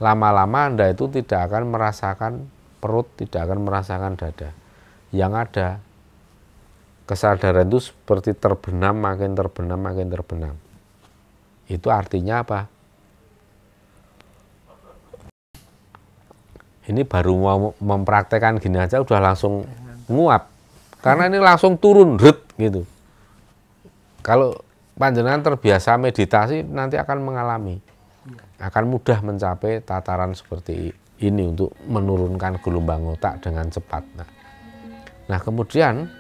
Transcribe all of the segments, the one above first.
lama-lama Anda itu tidak akan merasakan perut, tidak akan merasakan dada. Yang ada kesadaran itu seperti terbenam, makin terbenam, makin terbenam. Itu artinya apa? Ini baru mau mempraktekkan gini aja udah langsung nguap. Karena ini langsung turun, gitu. Kalau panjenengan terbiasa meditasi, nanti akan mengalami. Akan mudah mencapai tataran seperti ini untuk menurunkan gelombang otak dengan cepat. Nah kemudian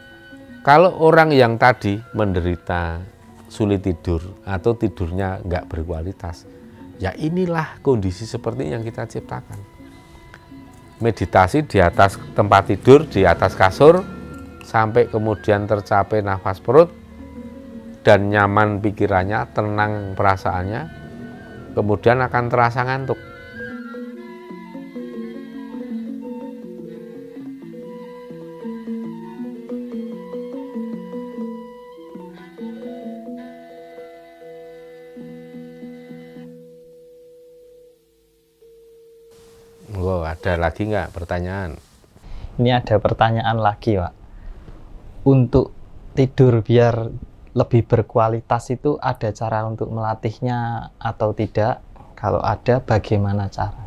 kalau orang yang tadi menderita sulit tidur atau tidurnya nggak berkualitas, ya inilah kondisi seperti yang kita ciptakan. Meditasi di atas tempat tidur, di atas kasur, sampai kemudian tercapai nafas perut, dan nyaman pikirannya, tenang perasaannya, kemudian akan terasa ngantuk. Oh, ada lagi nggak pertanyaan? Ini ada pertanyaan lagi, Pak. Untuk tidur biar lebih berkualitas itu ada cara untuk melatihnya atau tidak? Kalau ada, bagaimana cara?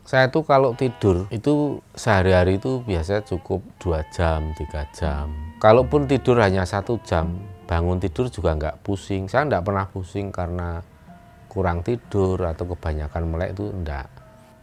Saya tuh kalau tidur itu sehari-hari itu biasanya cukup 2 jam, 3 jam. Kalaupun tidur hanya 1 jam, bangun tidur juga nggak pusing. Saya nggak pernah pusing karena kurang tidur atau kebanyakan melek, itu enggak.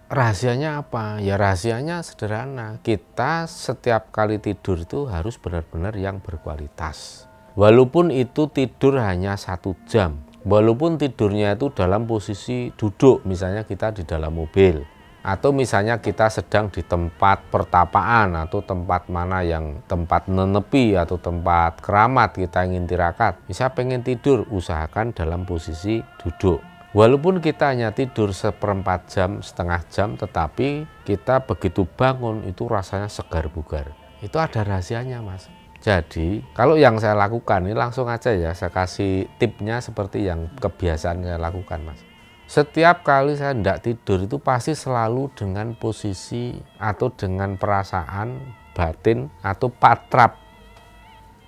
Rahasianya apa? Ya rahasianya sederhana. Kita setiap kali tidur itu harus benar-benar yang berkualitas. Walaupun itu tidur hanya 1 jam. Walaupun tidurnya itu dalam posisi duduk, misalnya kita di dalam mobil. Atau misalnya kita sedang di tempat pertapaan atau tempat mana yang tempat nenepi atau tempat keramat kita ingin tirakat. Bisa pengen tidur, usahakan dalam posisi duduk. Walaupun kita hanya tidur 1/4 jam, setengah jam, tetapi kita begitu bangun itu rasanya segar bugar. Itu ada rahasianya, Mas. Jadi kalau yang saya lakukan ini langsung aja ya, saya kasih tipnya seperti yang kebiasaan saya lakukan, Mas. Setiap kali saya tidak tidur itu pasti selalu dengan posisi atau dengan perasaan batin atau patrap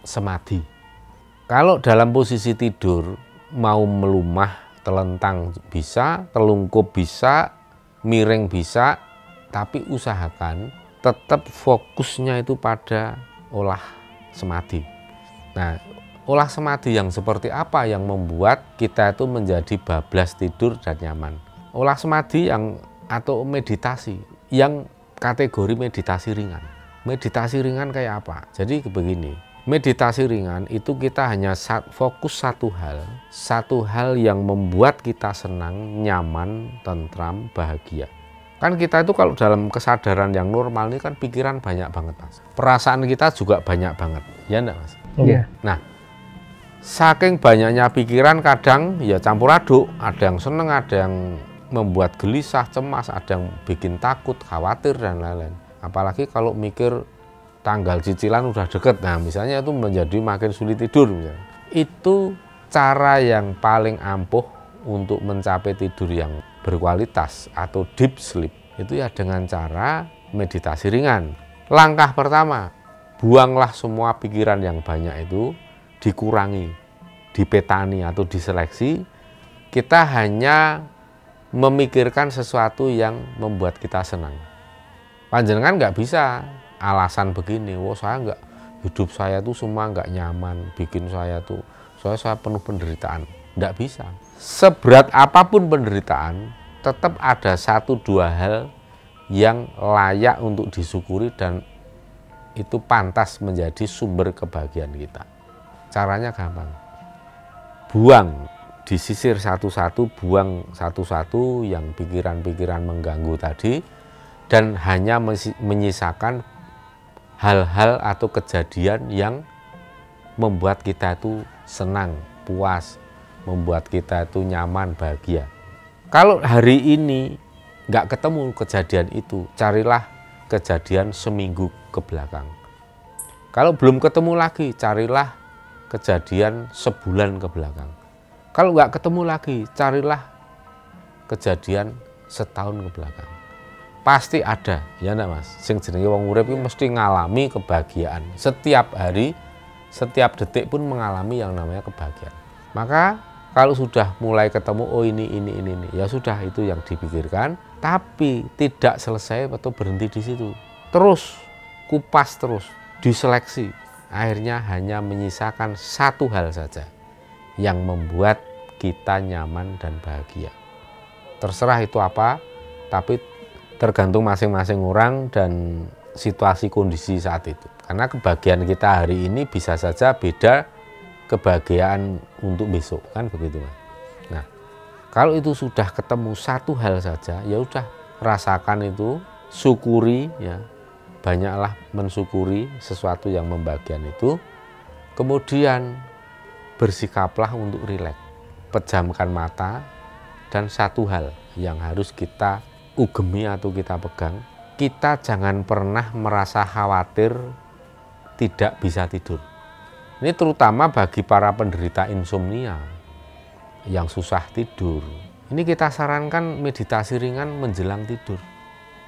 samadhi. Kalau dalam posisi tidur mau melumah, telentang bisa, telungkup bisa, miring bisa, tapi usahakan tetap fokusnya itu pada olah samadhi. Nah, olah samadhi yang seperti apa yang membuat kita itu menjadi bablas tidur dan nyaman? Olah samadhi yang atau meditasi yang kategori meditasi ringan. Meditasi ringan kayak apa? Jadi begini. Meditasi ringan itu kita hanya fokus satu hal yang membuat kita senang, nyaman, tentram, bahagia. Kan kita itu kalau dalam kesadaran yang normal ini kan pikiran banyak banget, Mas. Perasaan kita juga banyak banget, ya enggak, Mas? Iya. Nah, saking banyaknya pikiran kadang ya campur aduk, ada yang seneng, ada yang membuat gelisah, cemas, ada yang bikin takut, khawatir, dan lain-lain. Apalagi kalau mikir tanggal cicilan udah deket, nah misalnya itu menjadi makin sulit tidur misalnya. Itu cara yang paling ampuh untuk mencapai tidur yang berkualitas atau deep sleep itu ya dengan cara meditasi ringan. Langkah pertama, buanglah semua pikiran yang banyak itu, dikurangi, dipetani atau diseleksi. Kita hanya memikirkan sesuatu yang membuat kita senang. Panjenengan nggak bisa alasan begini, saya nggak, hidup saya tuh semua nggak nyaman, bikin saya tuh, saya penuh penderitaan. Nggak bisa. Seberat apapun penderitaan, tetap ada 1-2 hal yang layak untuk disyukuri dan itu pantas menjadi sumber kebahagiaan kita. Caranya gampang. Buang, disisir satu-satu, buang satu-satu yang pikiran-pikiran mengganggu tadi, dan hanya menyisakan hal-hal atau kejadian yang membuat kita itu senang, puas, membuat kita itu nyaman, bahagia. Kalau hari ini nggak ketemu kejadian itu, carilah kejadian seminggu ke belakang. Kalau belum ketemu lagi, carilah kejadian sebulan ke belakang. Kalau nggak ketemu lagi, carilah kejadian setahun ke belakang. Pasti ada, ya enggak Mas? Sing jenenge wong urip iki mesti ngalami kebahagiaan. Setiap hari, setiap detik pun mengalami yang namanya kebahagiaan. Maka kalau sudah mulai ketemu, oh ini, ya sudah itu yang dipikirkan, tapi tidak selesai atau berhenti di situ. Terus, kupas terus, diseleksi. Akhirnya hanya menyisakan satu hal saja yang membuat kita nyaman dan bahagia. Terserah itu apa, tapi tergantung masing-masing orang dan situasi kondisi saat itu. Karena kebahagiaan kita hari ini bisa saja beda kebahagiaan untuk besok, kan begitu Mas. Nah, kalau itu sudah ketemu satu hal saja, ya udah rasakan itu, syukuri ya. Banyaklah mensyukuri sesuatu yang membahagiakan itu. Kemudian bersikaplah untuk rileks. Pejamkan mata, dan satu hal yang harus kita ugemi atau kita pegang, kita jangan pernah merasa khawatir tidak bisa tidur. Ini terutama bagi para penderita insomnia yang susah tidur. Ini kita sarankan meditasi ringan menjelang tidur.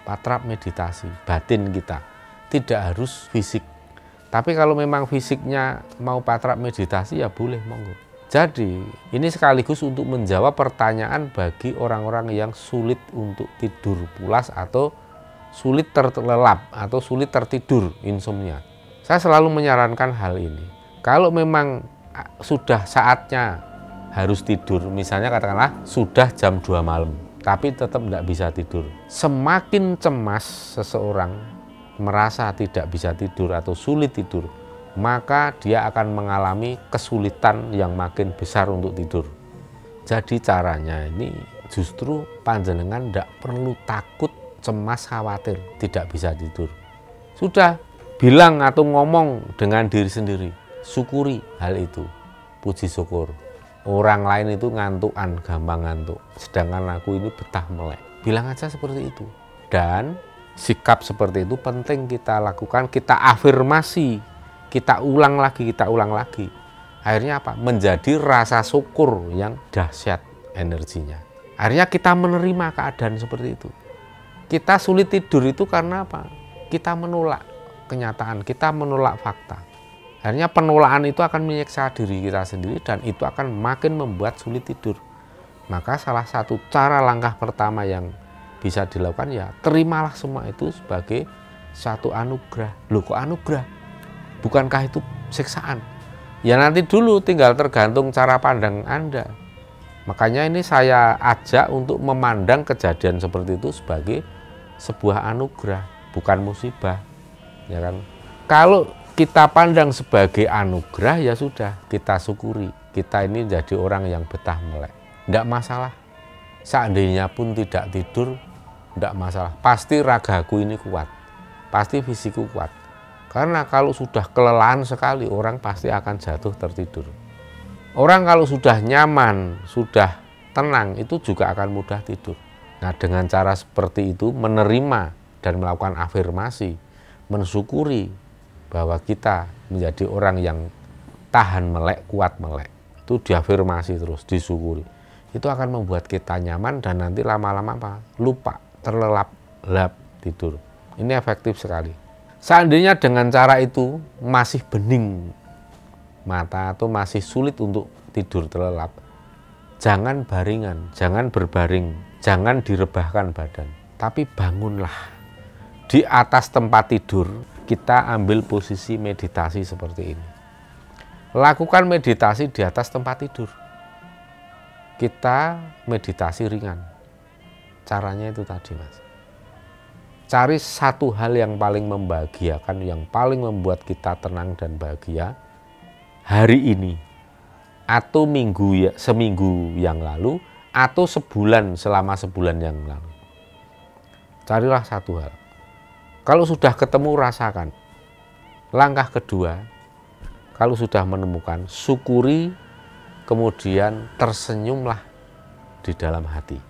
Patrap meditasi, batin kita. Tidak harus fisik. Tapi kalau memang fisiknya mau patrap meditasi ya boleh, monggo. Jadi ini sekaligus untuk menjawab pertanyaan bagi orang-orang yang sulit untuk tidur pulas atau sulit terlelap atau sulit tertidur, insomnia. Saya selalu menyarankan hal ini. Kalau memang sudah saatnya harus tidur, misalnya katakanlah sudah jam 2 malam, tapi tetap tidak bisa tidur. Semakin cemas seseorang merasa tidak bisa tidur atau sulit tidur, maka dia akan mengalami kesulitan yang makin besar untuk tidur. Jadi caranya ini justru panjenengan tidak perlu takut, cemas, khawatir tidak bisa tidur. Sudah bilang atau ngomong dengan diri sendiri, syukuri hal itu, puji syukur. Orang lain itu ngantukan, gampang ngantuk, sedangkan aku ini betah melek. Bilang aja seperti itu. Dan sikap seperti itu penting kita lakukan, kita afirmasi, kita ulang lagi, Akhirnya apa? Menjadi rasa syukur yang dahsyat energinya. Akhirnya kita menerima keadaan seperti itu. Kita sulit tidur itu karena apa? Kita menolak kenyataan, kita menolak fakta. Akhirnya penolakan itu akan menyiksa diri kita sendiri dan itu akan makin membuat sulit tidur. Maka salah satu cara langkah pertama yang bisa dilakukan ya terimalah semua itu sebagai satu anugerah. Loh kok anugerah? Bukankah itu siksaan? Ya nanti dulu tinggal tergantung cara pandang Anda. Makanya ini saya ajak untuk memandang kejadian seperti itu sebagai sebuah anugerah, bukan musibah. Ya kan? Kalau kita pandang sebagai anugerah ya sudah, kita syukuri. Kita ini jadi orang yang betah melek. Tidak masalah. Seandainya pun tidak tidur, tidak masalah. Pasti ragaku ini kuat. Pasti fisikku kuat. Karena kalau sudah kelelahan sekali, orang pasti akan jatuh tertidur. Orang kalau sudah nyaman, sudah tenang, itu juga akan mudah tidur. Nah, dengan cara seperti itu, menerima dan melakukan afirmasi, mensyukuri bahwa kita menjadi orang yang tahan melek, kuat melek. Itu diafirmasi terus, disyukuri. Itu akan membuat kita nyaman dan nanti lama-lama apa? Lupa, terlelap, tidur. Ini efektif sekali. Seandainya dengan cara itu masih bening mata atau masih sulit untuk tidur terlelap, jangan baringan, jangan berbaring, jangan direbahkan badan, tapi bangunlah. Di atas tempat tidur kita ambil posisi meditasi seperti ini. Lakukan meditasi di atas tempat tidur. Kita meditasi ringan. Caranya itu tadi, Mas. Cari satu hal yang paling membahagiakan, yang paling membuat kita tenang dan bahagia hari ini, atau seminggu yang lalu, atau selama sebulan yang lalu. Carilah satu hal. Kalau sudah ketemu, rasakan. Langkah kedua, kalau sudah menemukan, syukuri, kemudian tersenyumlah di dalam hati.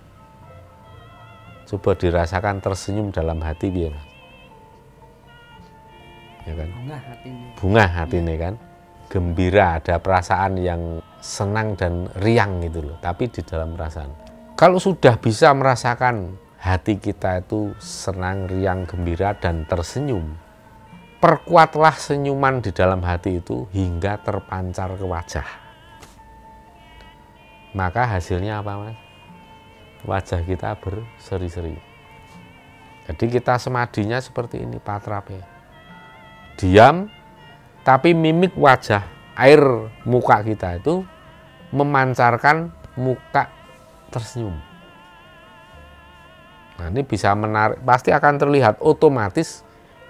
Coba dirasakan tersenyum dalam hati biar, ya kan? Bunga hati ini kan, gembira, ada perasaan yang senang dan riang gitu loh. Tapi di dalam perasaan, Kalau sudah bisa merasakan hati kita itu senang, riang, gembira, dan tersenyum, perkuatlah senyuman di dalam hati itu hingga terpancar ke wajah. Maka hasilnya apa, Mas? Wajah kita berseri-seri. Jadi kita semadinya seperti ini, patrape. Diam, tapi mimik wajah, air muka kita itu memancarkan muka tersenyum. Nah, ini bisa menarik, pasti akan terlihat otomatis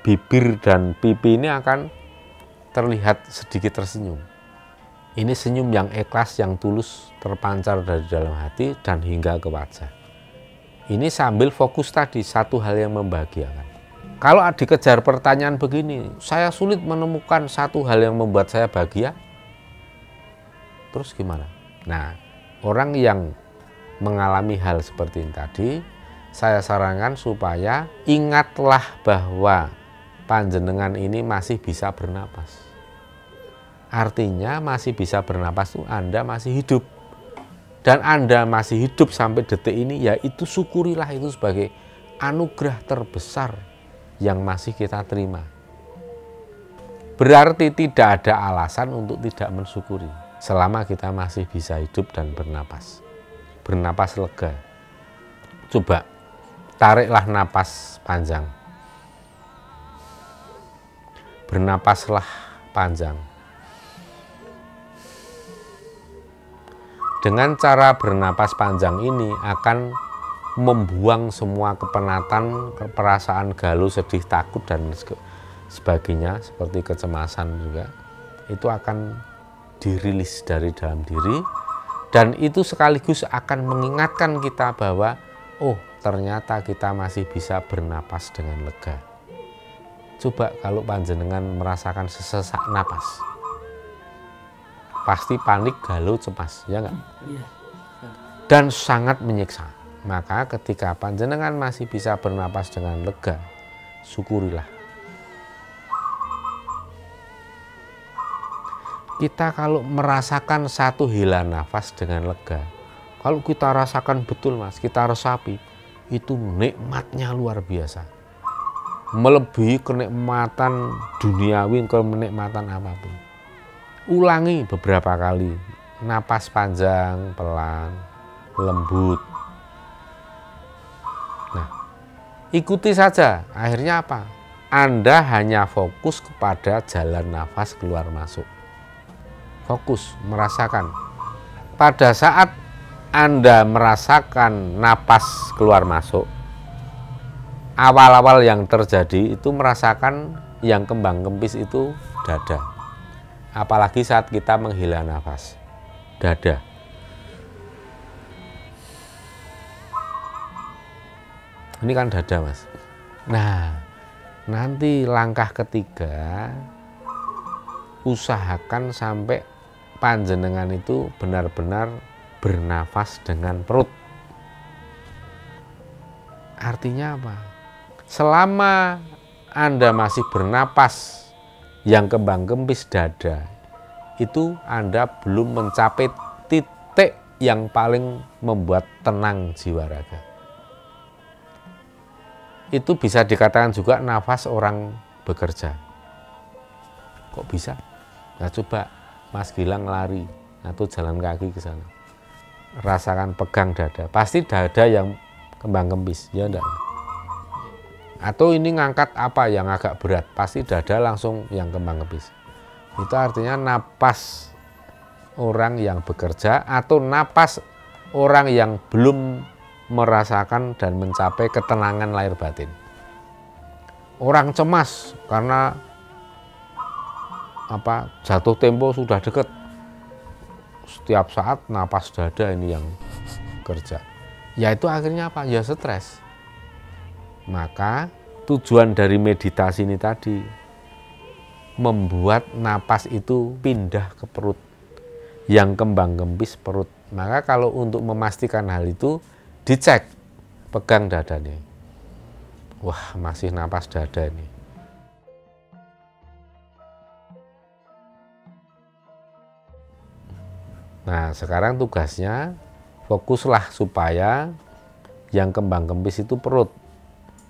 bibir dan pipi ini akan terlihat sedikit tersenyum. Ini senyum yang ikhlas, yang tulus, terpancar dari dalam hati dan hingga ke wajah. Ini sambil fokus tadi, satu hal yang membahagiakan. Kalau dikejar pertanyaan begini, saya sulit menemukan satu hal yang membuat saya bahagia, terus gimana? Nah, orang yang mengalami hal seperti ini tadi, saya sarankan supaya ingatlah bahwa panjenengan ini masih bisa bernapas. Artinya masih bisa bernapas itu Anda masih hidup. Dan Anda masih hidup sampai detik ini, ya itu syukurilah, itu sebagai anugerah terbesar yang masih kita terima. Berarti tidak ada alasan untuk tidak mensyukuri selama kita masih bisa hidup dan bernapas. Bernapas lega. Coba tariklah napas panjang. Bernapaslah panjang. Dengan cara bernapas panjang ini akan membuang semua kepenatan, perasaan galau, sedih, takut, dan sebagainya, seperti kecemasan juga. Itu akan dirilis dari dalam diri, dan itu sekaligus akan mengingatkan kita bahwa, oh ternyata kita masih bisa bernapas dengan lega. Coba kalau panjenengan merasakan sesesak napas, pasti panik, galau, cemas, ya enggak? Dan sangat menyiksa. Maka ketika panjenengan masih bisa bernapas dengan lega, syukurilah. Kita kalau merasakan satu hela nafas dengan lega, kalau kita rasakan betul, Mas, kita resapi, itu nikmatnya luar biasa. Melebihi kenikmatan duniawi, kenikmatan apapun. Ulangi beberapa kali, napas panjang, pelan, lembut. Nah, ikuti saja. Akhirnya apa? Anda hanya fokus kepada jalan nafas keluar masuk. Fokus, merasakan. Pada saat Anda merasakan napas keluar masuk, awal-awal yang terjadi itu merasakan yang kembang kempis itu dada. Apalagi saat kita menghela nafas, dada. Ini kan dada, Mas. Nah, nanti langkah ketiga, usahakan sampai panjenengan itu benar-benar bernafas dengan perut. Artinya apa? Selama Anda masih bernapas yang kembang kempis dada, itu Anda belum mencapai titik yang paling membuat tenang jiwa raga. Itu bisa dikatakan juga nafas orang bekerja. Kok bisa? Nah, coba Mas Gilang lari atau jalan kaki ke sana, rasakan pegang dada, pasti dada yang kembang kempis, ya enggak? Atau ini ngangkat apa yang agak berat, pasti dada langsung yang kembang kempis. Itu artinya napas orang yang bekerja atau napas orang yang belum merasakan dan mencapai ketenangan lahir batin. Orang cemas karena jatuh tempo sudah dekat, setiap saat napas dada ini yang kerja. Ya itu akhirnya apa? Ya stres. Maka tujuan dari meditasi ini tadi membuat napas itu pindah ke perut, yang kembang kempis perut. Maka kalau untuk memastikan hal itu, dicek, pegang dadanya. Wah, masih napas dada ini. Nah, sekarang tugasnya Fokuslah supaya yang kembang kempis itu perut.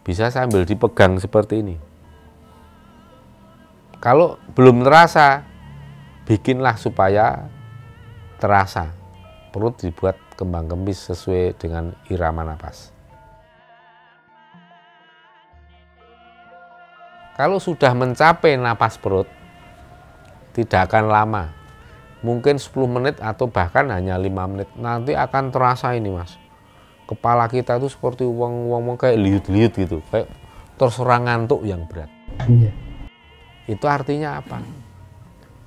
Bisa sambil dipegang seperti ini. Kalau belum terasa, bikinlah supaya terasa. Perut dibuat kembang kempis sesuai dengan irama napas. Kalau sudah mencapai napas perut, tidak akan lama. Mungkin 10 menit atau bahkan hanya 5 menit. Nanti akan terasa ini, Mas. Kepala kita itu seperti uang kayak liut-liut gitu. Kayak terserang ngantuk yang berat. Iya. Itu artinya apa?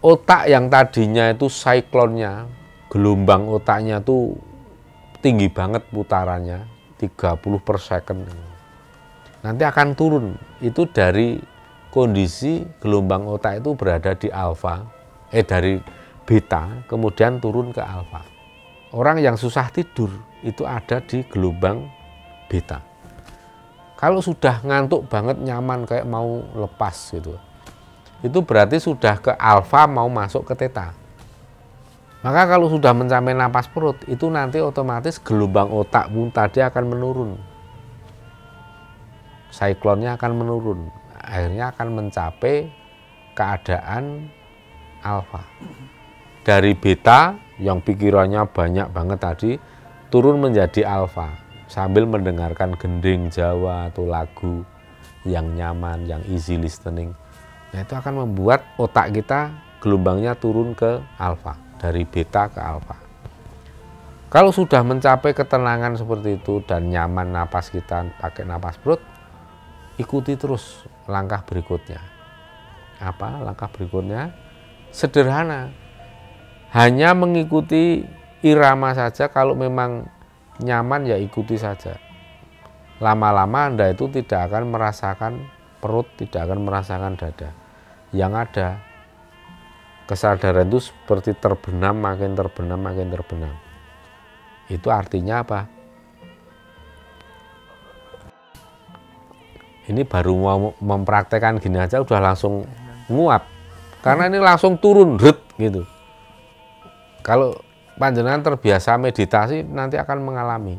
Otak yang tadinya itu siklonnya, gelombang otaknya itu tinggi banget putarannya, 30 per second. Nanti akan turun. Itu dari kondisi gelombang otak itu berada di alfa, dari beta, kemudian turun ke alfa. Orang yang susah tidur itu ada di gelombang beta. Kalau sudah ngantuk banget, nyaman kayak mau lepas gitu, itu berarti sudah ke alfa mau masuk ke theta. Maka kalau sudah mencapai napas perut, itu nanti otomatis gelombang otak pun tadi akan menurun. Siklonnya akan menurun. Akhirnya akan mencapai keadaan alfa. Dari beta yang pikirannya banyak banget tadi, turun menjadi alfa. Sambil mendengarkan gending Jawa atau lagu yang nyaman, yang easy listening. Nah, itu akan membuat otak kita gelombangnya turun ke alfa. Dari beta ke alfa. Kalau sudah mencapai ketenangan seperti itu dan nyaman napas kita pakai napas perut, ikuti terus langkah berikutnya. Apa langkah berikutnya? Sederhana. Hanya mengikuti irama saja. Kalau memang nyaman ya ikuti saja. Lama-lama Anda itu tidak akan merasakan perut, tidak akan merasakan dada. Yang ada kesadaran itu seperti terbenam, makin terbenam, makin terbenam. Itu artinya apa? Ini baru mau mempraktekkan gini aja udah langsung nguap. Karena ini langsung turun, gitu. Kalau panjenengan terbiasa meditasi, nanti akan mengalami.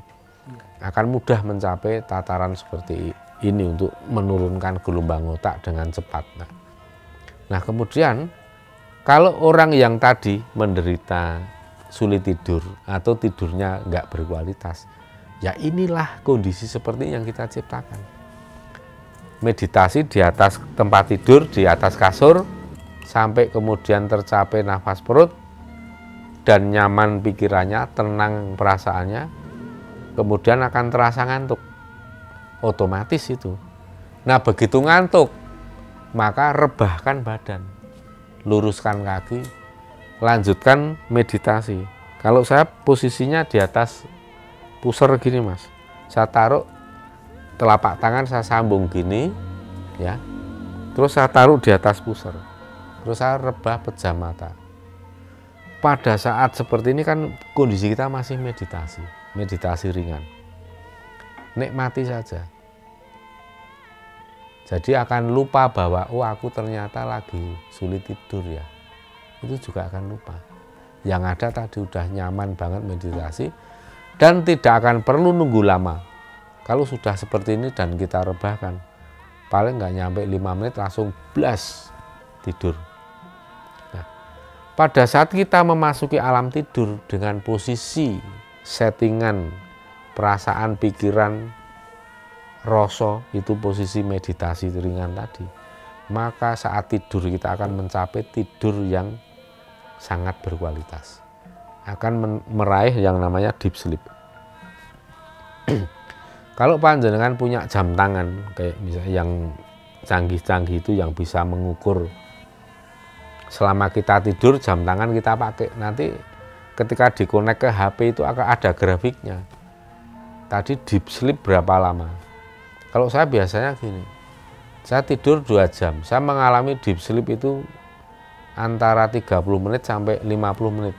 Akan mudah mencapai tataran seperti ini untuk menurunkan gelombang otak dengan cepat. Nah, kemudian kalau orang yang tadi menderita sulit tidur atau tidurnya nggak berkualitas, ya inilah kondisi seperti yang kita ciptakan. Meditasi di atas tempat tidur, di atas kasur, sampai kemudian tercapai nafas perut, dan nyaman pikirannya, tenang perasaannya, kemudian akan terasa ngantuk. Otomatis itu. Nah, begitu ngantuk, maka rebahkan badan. Luruskan kaki, lanjutkan meditasi. Kalau saya posisinya di atas pusar gini, Mas. Saya taruh telapak tangan, saya sambung gini, ya. Terus saya taruh di atas pusar. Terus saya rebah pejam mata. Pada saat seperti ini kan kondisi kita masih meditasi ringan. Nikmati saja. Jadi akan lupa bahwa oh aku ternyata lagi sulit tidur ya. Itu juga akan lupa. Yang ada tadi udah nyaman banget meditasi dan tidak akan perlu nunggu lama. Kalau sudah seperti ini dan kita rebahkan, paling nggak nyampe 5 menit langsung blas tidur. Nah, pada saat kita memasuki alam tidur dengan posisi settingan perasaan, pikiran, rasa, itu posisi meditasi ringan tadi, maka saat tidur kita akan mencapai tidur yang sangat berkualitas, akan meraih yang namanya deep sleep. Kalau panjenengan punya jam tangan kayak misalnya yang canggih-canggih itu yang bisa mengukur selama kita tidur, jam tangan kita pakai, nanti ketika dikonek ke HP itu akan ada grafiknya. Tadi deep sleep berapa lama? Kalau saya biasanya gini, saya tidur 2 jam, saya mengalami deep sleep itu antara 30 menit sampai 50 menit.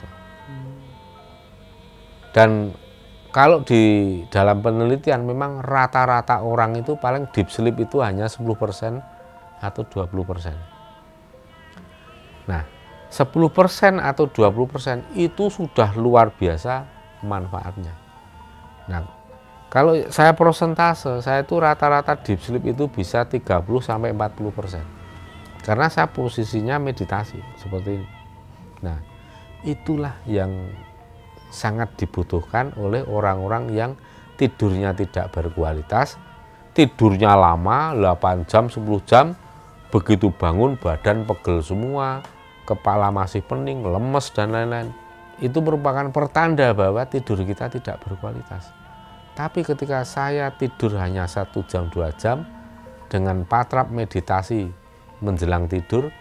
Dan kalau di dalam penelitian memang rata-rata orang itu paling deep sleep itu hanya 10% atau 20%. Nah, 10% atau 20% itu sudah luar biasa manfaatnya. Nah, kalau saya persentase, saya itu rata-rata deep sleep itu bisa 30-40%. Karena saya posisinya meditasi seperti ini. Nah, itulah yang sangat dibutuhkan oleh orang-orang yang tidurnya tidak berkualitas, tidurnya lama, 8 jam, 10 jam, begitu bangun badan pegel semua, kepala masih pening, lemes, dan lain-lain. Itu merupakan pertanda bahwa tidur kita tidak berkualitas. Tapi ketika saya tidur hanya 1 jam, 2 jam, dengan patrap meditasi menjelang tidur,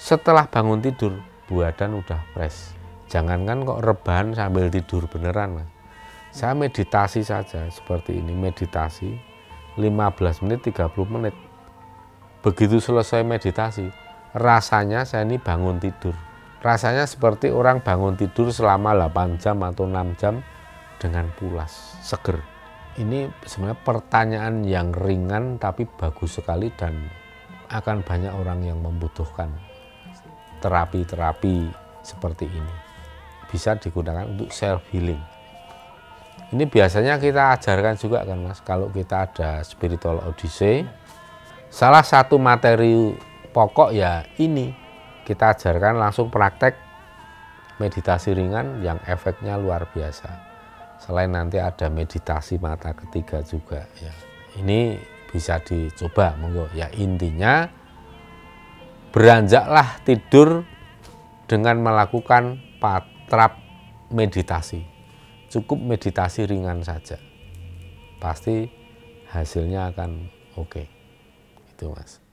setelah bangun tidur, badan udah fresh. Jangankan kok rebahan sambil tidur beneran, Mas. Saya meditasi saja seperti ini, meditasi 15 menit, 30 menit. Begitu selesai meditasi, rasanya saya ini bangun tidur. Rasanya seperti orang bangun tidur selama 8 jam atau 6 jam dengan pulas, seger. Ini sebenarnya pertanyaan yang ringan tapi bagus sekali dan akan banyak orang yang membutuhkan terapi-terapi seperti ini. Bisa digunakan untuk self healing. Ini biasanya kita ajarkan juga kan Mas, kalau kita ada spiritual odyssey, salah satu materi pokok ya ini, kita ajarkan langsung praktek meditasi ringan yang efeknya luar biasa. Selain nanti ada meditasi mata ketiga juga ya. Ini bisa dicoba monggo ya. Intinya beranjaklah tidur dengan melakukan patrap meditasi. Cukup meditasi ringan saja. Pasti hasilnya akan oke. Itu Mas.